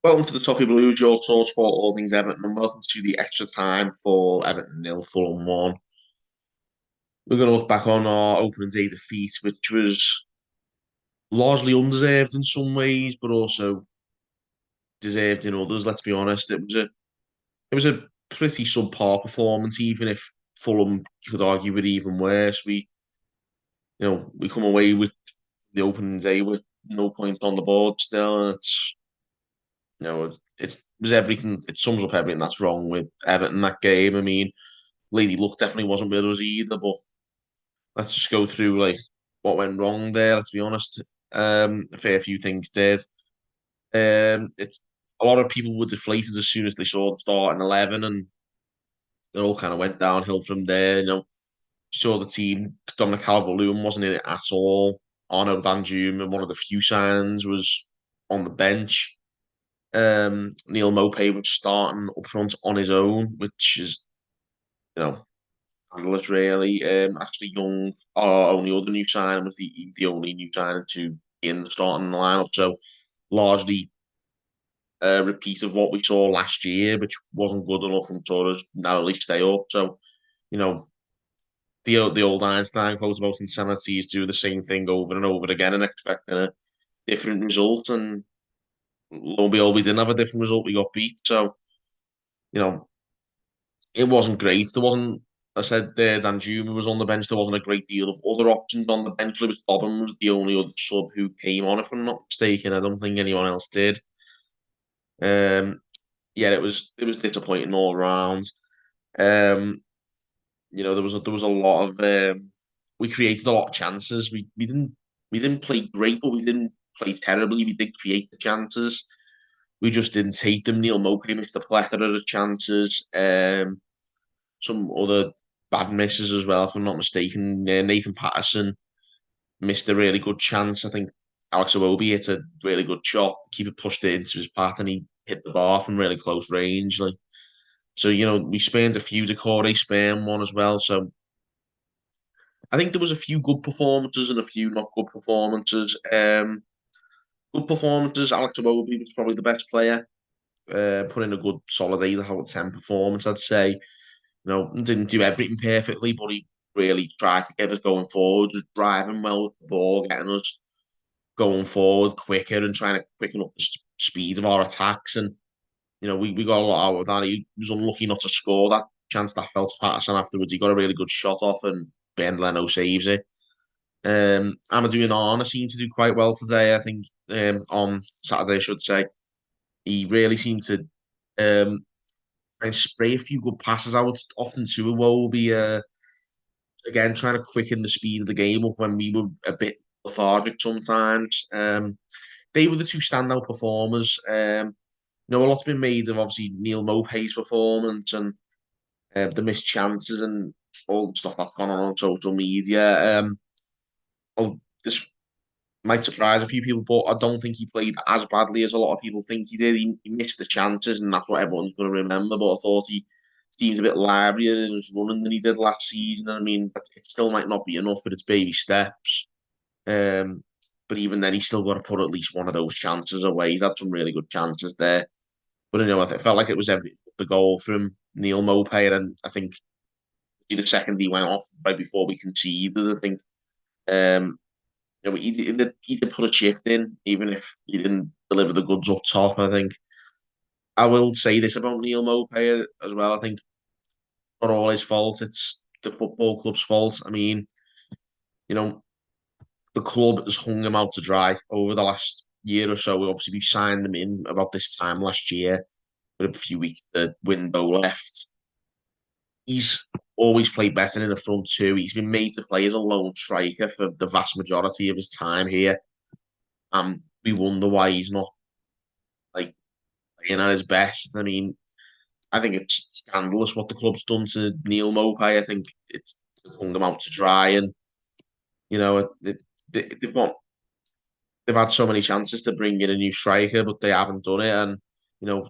Welcome to the Toppy Blue, your source for all things Everton, and welcome to the extra time for Everton nil, Fulham 1. We're going to look back on our opening day defeat, which was largely undeserved in some ways, but also deserved in others. Let's be honest, it was a pretty subpar performance, even if Fulham could argue with even worse. We come away with the opening day with no points on the board still, and it was everything. It sums up everything that's wrong with Everton that game. I mean, Lady Luck definitely wasn't with us either, but let's just go through like what went wrong there. Let's be honest. A fair few things did. It A lot of people were deflated as soon as they saw the starting 11, and it all kind of went downhill from there. Saw the team. Dominic Calvert-Lewin wasn't in it at all. Arno Danjuma, one of the few signs, was on the bench. Neil Mopay was starting up front on his own, which is you know handless really. Actually, Young, our only other new signing, was the only new signing to be in the starting lineup. So largely a repeat of what we saw last year, which wasn't good enough and sort of narrowly stay up. So you know the old Einstein quote about insanity is do the same thing over and over again and expecting a different result. And lo and behold, we didn't have a different result. We got beat. So you know it wasn't great. There wasn't. I said Danjuma was on the bench. There wasn't a great deal of other options on the bench. Lewis Bobbin was the only other sub who came on, if I'm not mistaken. I don't think anyone else did. Um, yeah, it was disappointing all around. Um, there was a lot of we created a lot of chances. We didn't play great, but we didn't play terribly. We did create the chances. We just didn't take them. Neil Mopey missed a plethora of chances. Some other bad misses as well, if I'm not mistaken. Nathan Patterson missed a really good chance. I think Alex Iwobi hit a really good shot. Keeper pushed it into his path and he hit the bar from really close range. So, we spanned a few. Decore spanned one as well. So I think there was a few good performances and a few not good performances. Good performances. Alex Iwobi was probably the best player. Put in a good solid 8 out of 10 performance, I'd say. Didn't do everything perfectly, but he really tried to get us going forward, just driving well with the ball, getting us going forward quicker and trying to quicken up the speed of our attacks. And, we got a lot out of that. He was unlucky not to score that chance that fell to Patterson afterwards. He got a really good shot off and Ben Leno saves it. Amadou Onana seemed to do quite well today, I think, on Saturday, I should say. He really seemed to and spray a few good passes out. Often too, will be again trying to quicken the speed of the game up when we were a bit lethargic sometimes. They were the two standout performers. A lot's been made of obviously Neil Mopay's performance and the missed chances and all the stuff that's gone on social media. This might surprise a few people, but I don't think he played as badly as a lot of people think he did. He missed the chances, and that's what everyone's going to remember. But I thought he seems a bit livelier in his running than he did last season. I mean, it still might not be enough, but it's baby steps. Um, but even then, he's still got to put at least one of those chances away. He had some really good chances there. But it felt like it was the goal from Neil Mopay, and I think the second he went off right before we conceded, I think um, he did put a shift in, even if he didn't deliver the goods up top. I think I will say this about Neil Mopay as well. I think not all his fault. It's the football club's fault. I mean, you know, the club has hung him out to dry over the last year or so. Obviously, we signed him in about this time last year with a few weeks the window left. He's always played better in the front two. He's been made to play as a lone striker for the vast majority of his time here. We wonder why he's not like playing at his best. I mean, I think it's scandalous what the club's done to Neil Mopay. I think it's hung them out to dry, and they've got they've had so many chances to bring in a new striker, but they haven't done it, and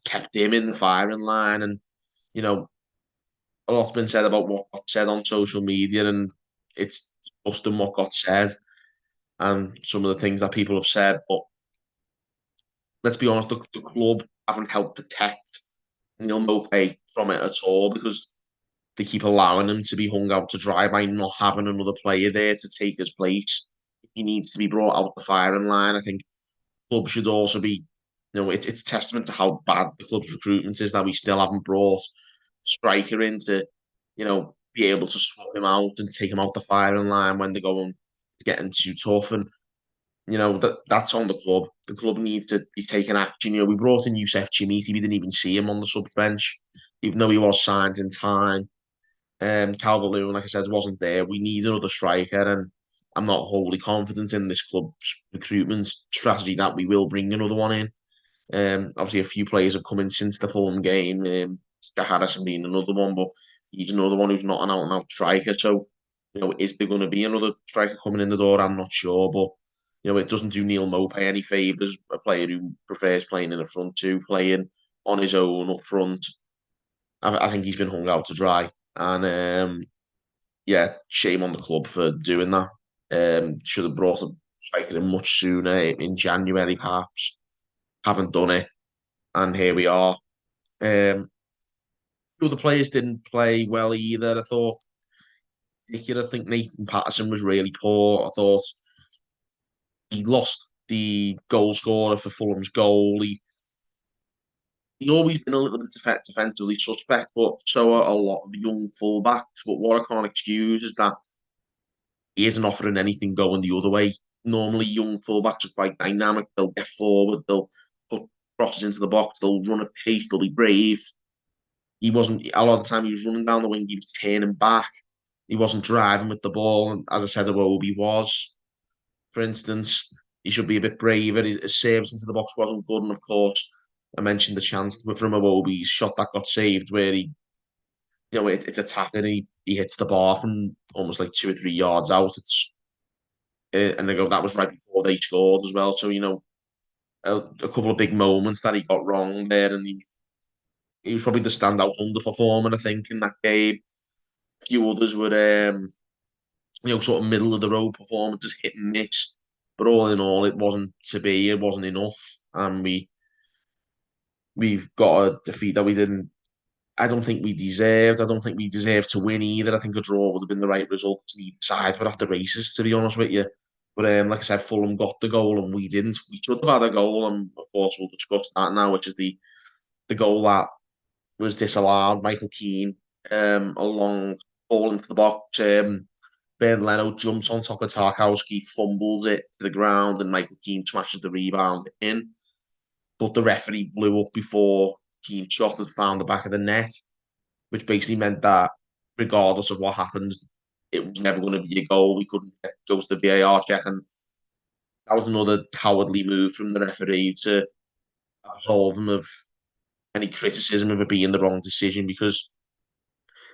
kept him in the firing line. And you know, a lot's been said about what got said on social media, and it's just than what got said, and some of the things that people have said. But let's be honest, the club haven't helped protect Neil Mopay from it at all because they keep allowing him to be hung out to dry by not having another player there to take his place. He needs to be brought out the firing line. I think club should also be, it's testament to how bad the club's recruitment is that we still haven't brought a striker in to, be able to swap him out and take him out the firing line when they're going getting too tough. And that's on the club. The club needs to be taking action. We brought in Youssef Chimiti. We didn't even see him on the subs bench, even though he was signed in time. Calvert-Lewin, like I said, wasn't there. We need another striker, and I'm not wholly confident in this club's recruitment strategy that we will bring another one in. Obviously, a few players have come in since the Fulham game. Harrison being another one, but he's another one who's not an out-and-out striker. So, is there going to be another striker coming in the door? I'm not sure, but it doesn't do Neil Mopay any favours. A player who prefers playing in the front two, playing on his own up front. I think he's been hung out to dry, and yeah, shame on the club for doing that. Should have brought a striker in much sooner in January, perhaps. Haven't done it, and here we are. Other players didn't play well either. I thought, I think Nathan Patterson was really poor. I thought he lost the goal scorer for Fulham's goal. He's always been a little bit defensively suspect, but so are a lot of young fullbacks. But what I can't excuse is that he isn't offering anything going the other way. Normally, young fullbacks are quite dynamic. They'll get forward, they'll put crosses into the box, they'll run at pace, they'll be brave. He wasn't, a lot of the time, he was running down the wing, he was turning back. He wasn't driving with the ball. And as I said, Iwobi was, for instance. He should be a bit braver. His service into the box wasn't good. And of course, I mentioned the chance from Iwobi's shot that got saved, where it's a tap and he hits the bar from almost like 2 or 3 yards out. And they go, that was right before they scored as well. So, a couple of big moments that he got wrong there. And he was probably the standout underperformer, I think, in that game. A few others were, sort of middle of the road performances, hit and miss. But all in all, it wasn't to be. It wasn't enough, and we've got a defeat that we didn't. I don't think we deserved. I don't think we deserved to win either. I think a draw would have been the right result. Neither side were at the races, to be honest with you. But like I said, Fulham got the goal and we didn't. We should have had a goal, and of course we'll discuss that now, which is the goal that was disallowed. Michael Keane, a long ball into the box. Ben Leno jumps on top of Tarkowski, fumbles it to the ground, and Michael Keane smashes the rebound in. But the referee blew up before Keane's shot had found the back of the net, which basically meant that regardless of what happens, it was never going to be a goal. We couldn't go to the VAR check, and that was another cowardly move from the referee to absolve him of any criticism of it being the wrong decision because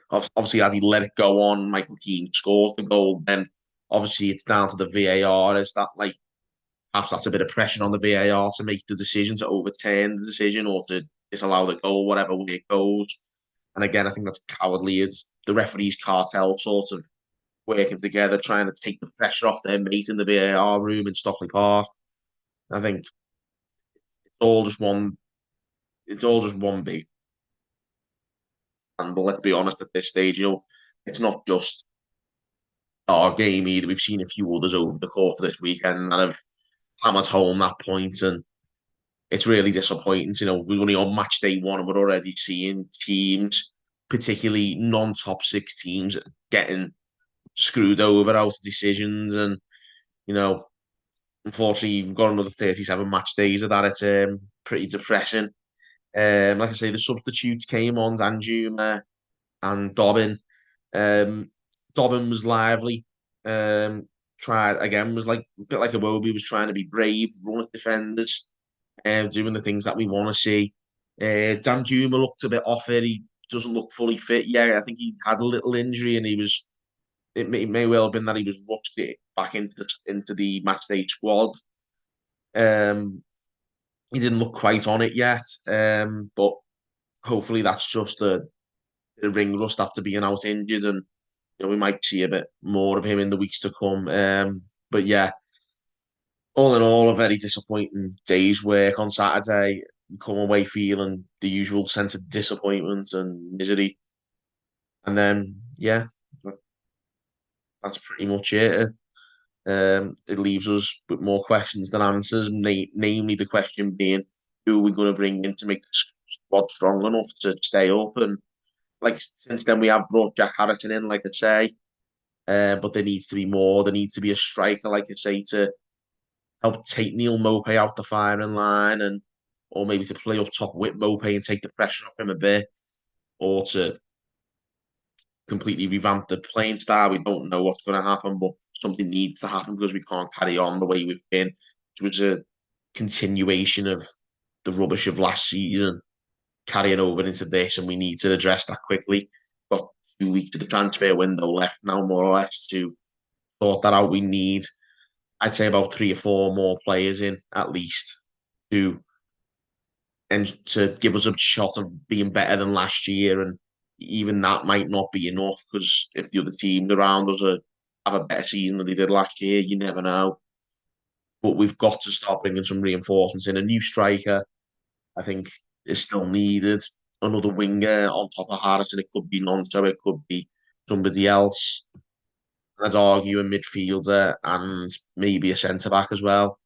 obviously, had he let it go on, Michael Keane scores the goal, then obviously it's down to the VAR. Is that like perhaps that's a bit of pressure on the VAR to make the decision to overturn the decision or to disallow the goal, whatever way it goes. And again, I think that's cowardly. Is the referees cartel sort of working together, trying to take the pressure off their mate in the VAR room in Stockley Park. I think it's all just one. It's all just one big. And but let's be honest, at this stage, it's not just our game either. We've seen a few others over the course of this weekend that have hammered home that point, and it's really disappointing. We're only on match day one, and we're already seeing teams, particularly non-top six teams, getting screwed over out of decisions. And unfortunately, we've got another 37 match days of that. It's pretty depressing. Like I say, the substitutes came on, Danjuma and Dobbin. Um, Dobbin was lively. Tried again, was like a bit like Iwobi, was trying to be brave, run at defenders, doing the things that we want to see. Danjuma looked a bit off it. He doesn't look fully fit. Yeah, I think he had a little injury, and he was. It may well have been that he was rushed it back into the match day squad. Um, he didn't look quite on it yet. But hopefully that's just a ring rust after being out injured, and we might see a bit more of him in the weeks to come. But yeah, all in all, a very disappointing day's work on Saturday. come away feeling the usual sense of disappointment and misery. And then, yeah, that's pretty much it. It leaves us with more questions than answers, namely the question being, who are we going to bring in to make the squad strong enough to stay up? And like since then, we have brought Jack Harrison in, like I say, but there needs to be more. There needs to be a striker, like I say, to help take Neil Mopey out the firing line, and or maybe to play up top with Mopey and take the pressure off him a bit, or to completely revamp the playing style. We don't know what's going to happen, but something needs to happen because we can't carry on the way we've been. It was a continuation of the rubbish of last season carrying over into this, and we need to address that quickly. Got 2 weeks of the transfer window left now, more or less, to sort that out. We need, I'd say, about 3 or 4 more players in at least to and to give us a shot of being better than last year. And even that might not be enough because if the other teams around us have a better season than they did last year, you never know. But we've got to start bringing some reinforcements in. A new striker, I think, is still needed. Another winger on top of Harrison. It could be Nonso, it could be somebody else. I'd argue a midfielder and maybe a centre back as well.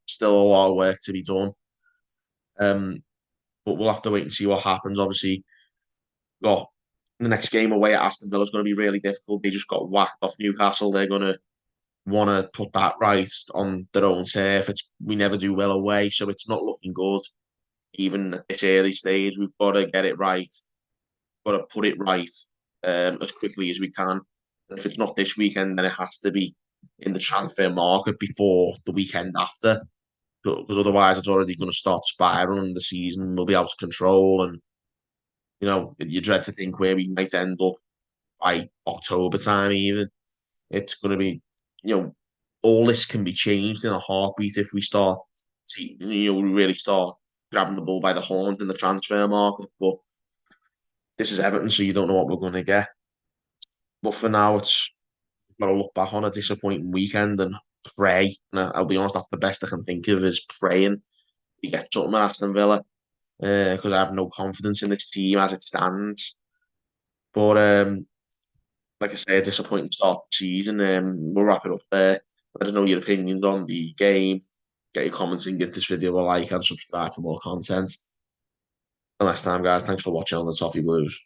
Still a lot of work to be done. Um, but we'll have to wait and see what happens. Obviously, got the next game away at Aston Villa is going to be really difficult. They just got whacked off Newcastle. They're going to want to put that right on their own turf. We never do well away, so it's not looking good. Even at this early stage, we've got to get it right. Got to put it right as quickly as we can. And if it's not this weekend, then it has to be in the transfer market before the weekend after, because otherwise it's already going to start spiraling. The season will be out of control, and you dread to think where we might end up by October time. Even it's going to be, all this can be changed in a heartbeat if we start, we really start grabbing the bull by the horns in the transfer market. But this is Everton, so you don't know what we're going to get. But for now, it's got to look back on a disappointing weekend and pray. And I'll be honest, that's the best I can think of is praying we get something at Aston Villa because I have no confidence in this team as it stands. But like I say, a disappointing start to the season. We'll wrap it up there. Let us know your opinions on the game. Get your comments and give this video a like and subscribe for more content. Until next time, guys, thanks for watching on the Toffee Blues.